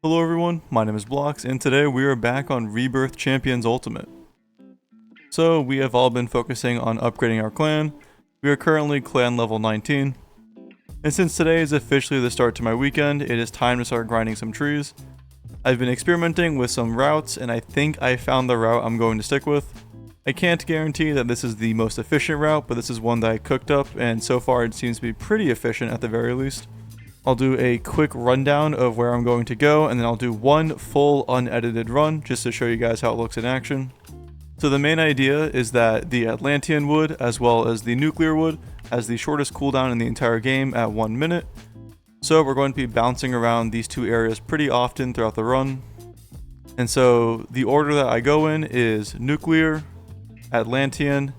Hello everyone, my name is Bloqs, and today we are back on Rebirth Champions Ultimate. So we have all been focusing on upgrading our clan. We are currently clan level 19. And since today is officially the start to my weekend, it is time to start grinding some trees. I've been experimenting with some routes, and I think I found the route I'm going to stick with. I can't guarantee that this is the most efficient route, but this is one that I cooked up, and so far it seems to be pretty efficient at the very least. I'll do a quick rundown of where I'm going to go, and then I'll do one full unedited run just to show you guys how it looks in action. So the main idea is that the Atlantean wood as well as the nuclear wood has the shortest cooldown in the entire game at 1 minute. So we're going to be bouncing around these two areas pretty often throughout the run. And so the order that I go in is nuclear, Atlantean,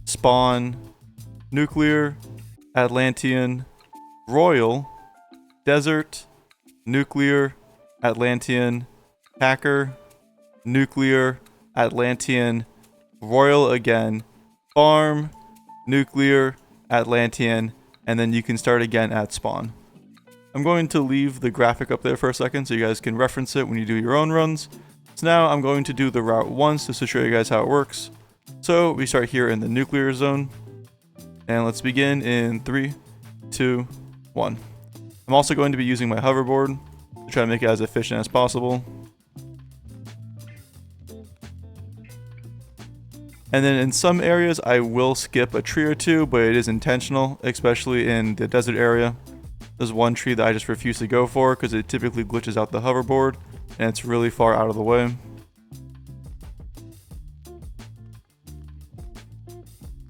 spawn, nuclear, Atlantean, royal, desert, nuclear, Atlantean, hacker, nuclear, Atlantean, royal again, farm, nuclear, Atlantean, and then you can start again at spawn. I'm going to leave the graphic up there for a second so you guys can reference it when you do your own runs. So now I'm going to do the route once just to show you guys how it works. So we start here in the nuclear zone, and let's begin in 3, 2, 1. I'm also going to be using my hoverboard to try to make it as efficient as possible. And then in some areas I will skip a tree or two, but it is intentional, especially in the desert area. There's one tree that I just refuse to go for because it typically glitches out the hoverboard and it's really far out of the way.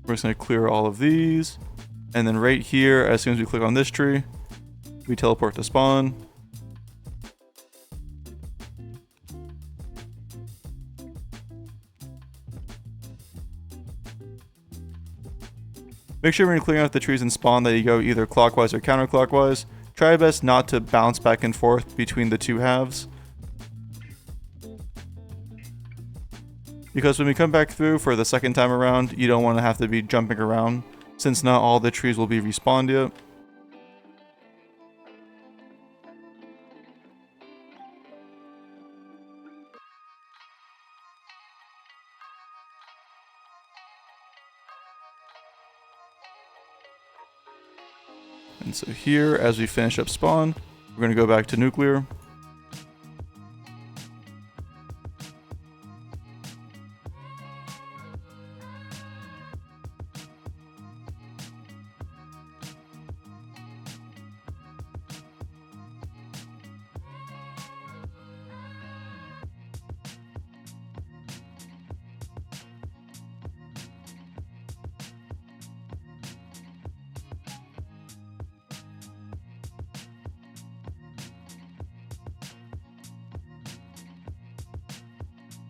We're just going to clear all of these. And then right here, as soon as we click on this tree, we teleport to spawn. Make sure when you're clearing out the trees in spawn that you go either clockwise or counterclockwise. Try your best not to bounce back and forth between the two halves. Because when we come back through for the second time around, you don't want to have to be jumping around, since not all the trees will be respawned yet. And so here, as we finish up spawn, we're going to go back to nuclear.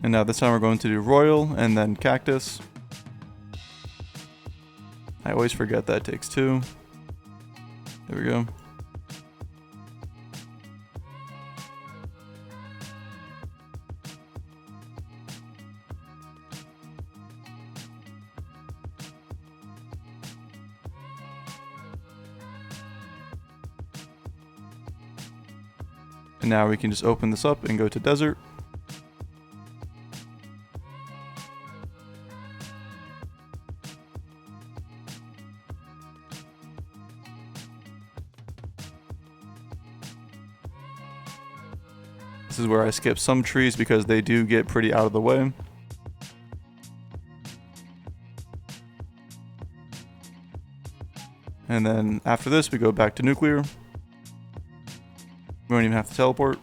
And now this time we're going to do royal and then cactus. I always forget that takes 2. There we go. And now we can just open this up and go to desert. This is where I skip some trees because they do get pretty out of the way. And then after this, we go back to nuclear. We don't even have to teleport.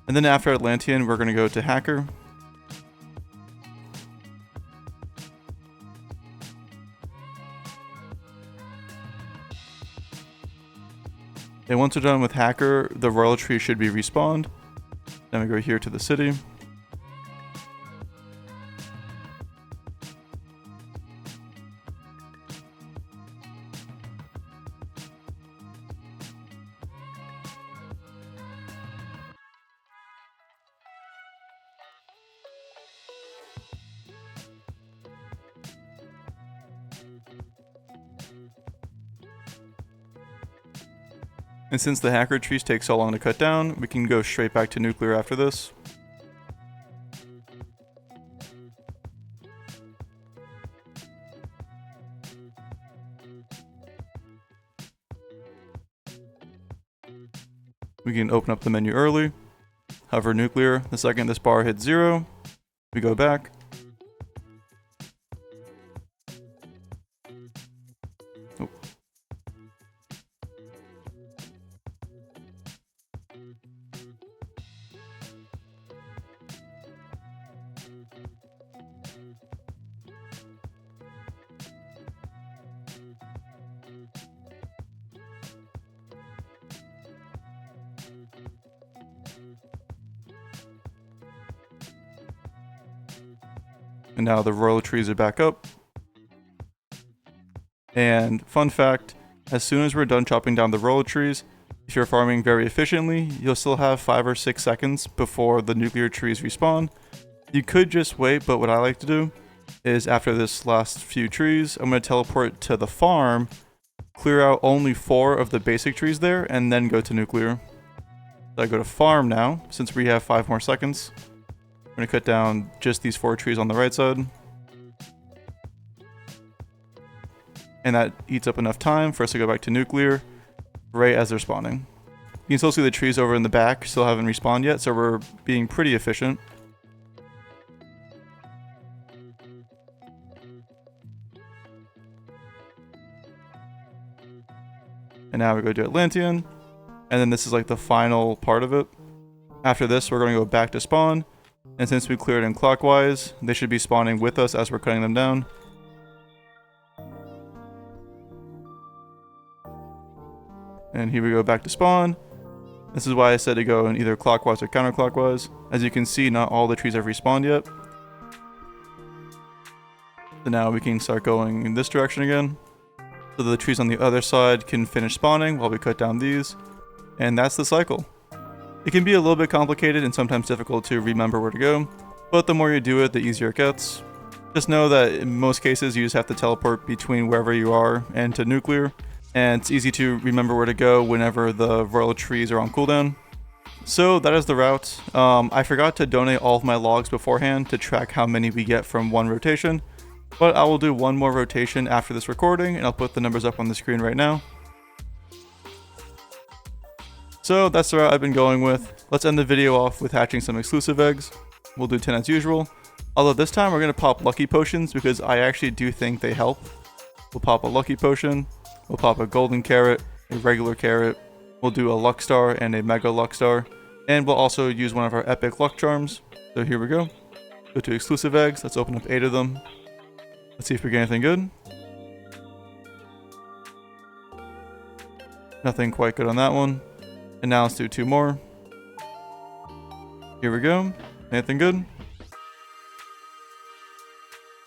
And then after Atlantean, we're going to go to hacker. And once we're done with hacker, the royal tree should be respawned. Then we go here to the city. And since the hacker trees take so long to cut down, we can go straight back to nuclear after this. We can open up the menu early, hover nuclear. The second this bar hits 0, we go back. Oh. And now the royal trees are back up. And fun fact, as soon as we're done chopping down the royal trees, if you're farming very efficiently, you'll still have 5 or 6 seconds before the nuclear trees respawn. You could just wait, but what I like to do is after this last few trees, I'm going to teleport to the farm, clear out only 4 of the basic trees there, and then go to nuclear. So I go to farm now, since we have 5 more seconds. I'm going to cut down just these 4 trees on the right side. And that eats up enough time for us to go back to nuclear right as they're spawning. You can still see the trees over in the back still haven't respawned yet, so we're being pretty efficient. And now we go to Atlantean, and then this is like the final part of it. After this, we're going to go back to spawn. And since we cleared in clockwise, they should be spawning with us as we're cutting them down. And here we go back to spawn. This is why I said to go in either clockwise or counterclockwise. As you can see, not all the trees have respawned yet. So now we can start going in this direction again. So the trees on the other side can finish spawning while we cut down these. And that's the cycle. It can be a little bit complicated and sometimes difficult to remember where to go, but the more you do it, the easier it gets. Just know that in most cases you just have to teleport between wherever you are and to nuclear, and it's easy to remember where to go whenever the royal trees are on cooldown. So that is the route. I forgot to donate all of my logs beforehand to track how many we get from one rotation, but I will do one more rotation after this recording, and I'll put the numbers up on the screen right now. So that's the route I've been going with. Let's end the video off with hatching some exclusive eggs. We'll do 10 as usual. Although this time we're going to pop lucky potions because I actually do think they help. We'll pop a lucky potion. We'll pop a golden carrot, a regular carrot. We'll do a luck star and a mega luck star. And we'll also use one of our epic luck charms. So here we go. Go to exclusive eggs. Let's open up 8 of them. Let's see if we get anything good. Nothing quite good on that one. And now let's do 2 more. Here we go. Anything good?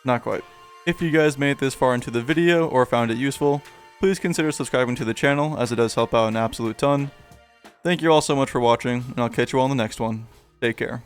Not quite. If you guys made it this far into the video or found it useful, please consider subscribing to the channel as it does help out an absolute ton. Thank you all so much for watching, and I'll catch you all in the next one. Take care.